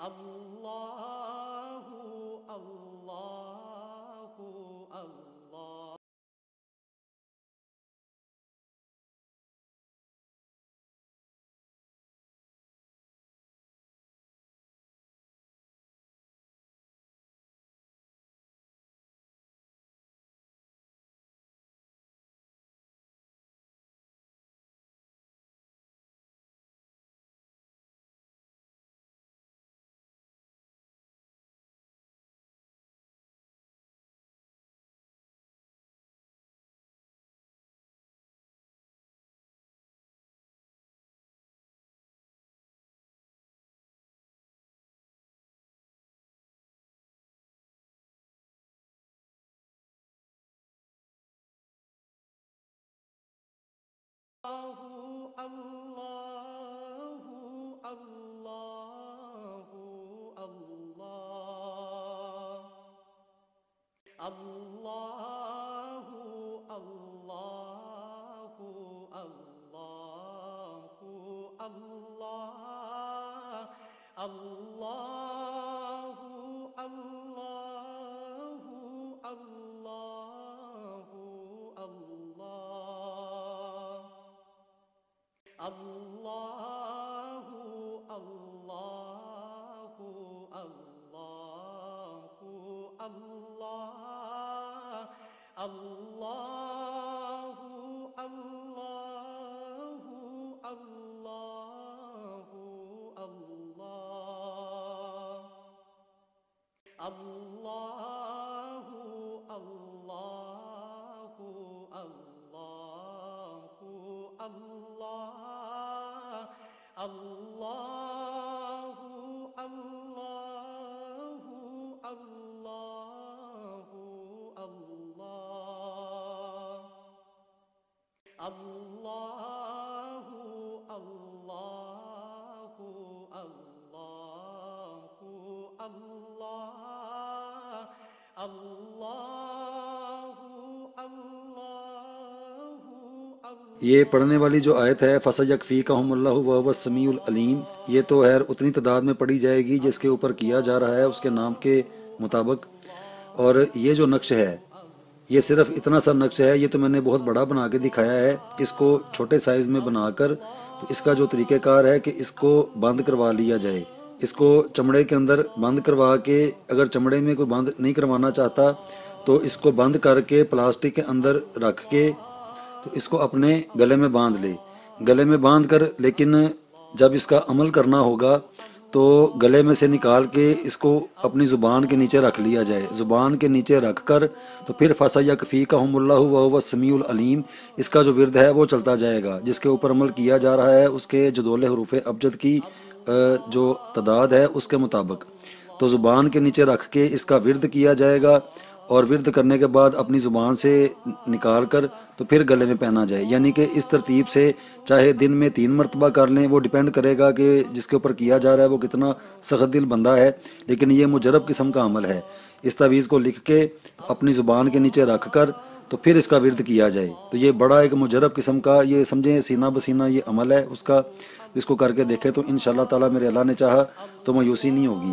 اللہ اللہ اللہ اللہ اللہ اللہ اللہ اللہ اللہ اللہ اللہ اللہ اللہ اللہ اللہ اللہ اللہ اللہ اللہ یہ پڑھنے والی جو آیت ہے فَسَيَكْفِيكَهُمُ اللَّهُ وَهُوَ السَّمِيعُ الْعَلِيمُ، یہ تو خیر اتنی تعداد میں پڑھی جائے گی جس کے اوپر کیا جا رہا ہے اس کے نام کے مطابق۔ اور یہ جو نقش ہے یہ صرف اتنا سا نقش ہے، یہ تو میں نے بہت بڑا بنا کے دکھایا ہے، اس کو چھوٹے سائز میں بنا کر تو اس کا جو طریقہ کار ہے کہ اس کو بند کروا لیا جائے، اس کو چمڑے کے اندر بند کروا کے، اگر چمڑے میں کوئی بند نہیں کروانا چاہتا تو اس کو بند کر کے پلاسٹک کے اندر رکھ کے تو اس کو اپنے گلے میں باندھ لے، گلے میں باندھ کر، لیکن جب اس کا عمل کرنا ہوگا تو گلے میں سے نکال کے اس کو اپنی زبان کے نیچے رکھ لیا جائے، زبان کے نیچے رکھ کر تو پھر فَسَيَكْفِيكَهُمُ اللَّهُ وَهُوَ السَّمِيعُ الْعَلِيمُ اس کا جو ورد ہے وہ چلتا جائے گا۔ جس کے اوپر عمل کیا جا رہا ہے اس کے جدول حروف ابجد کی جو تعداد ہے اس کے مطابق تو زبان کے نیچے رکھ کے اس کا ورد کیا جائے گا، اور ورد کرنے کے بعد اپنی زبان سے نکال کر تو پھر گلے میں پہنا جائے، یعنی کہ اس ترتیب سے چاہے دن میں 3 مرتبہ کر لیں، وہ ڈیپینڈ کرے گا کہ جس کے اوپر کیا جا رہا ہے وہ کتنا سخت دل بندہ ہے، لیکن یہ مجرب قسم کا عمل ہے۔ اس تعویذ کو لکھ کے اپنی زبان کے نیچے رکھ کر تو پھر اس کا ورد کیا جائے، تو یہ بڑا ایک مجرب قسم کا، یہ سمجھیں سینہ بسینہ یہ عمل ہے اس کا، اس کو کر کے دیکھے تو انشاءاللہ تعالی میرے اللہ نے چاہا تو مایوسی نہیں ہوگی۔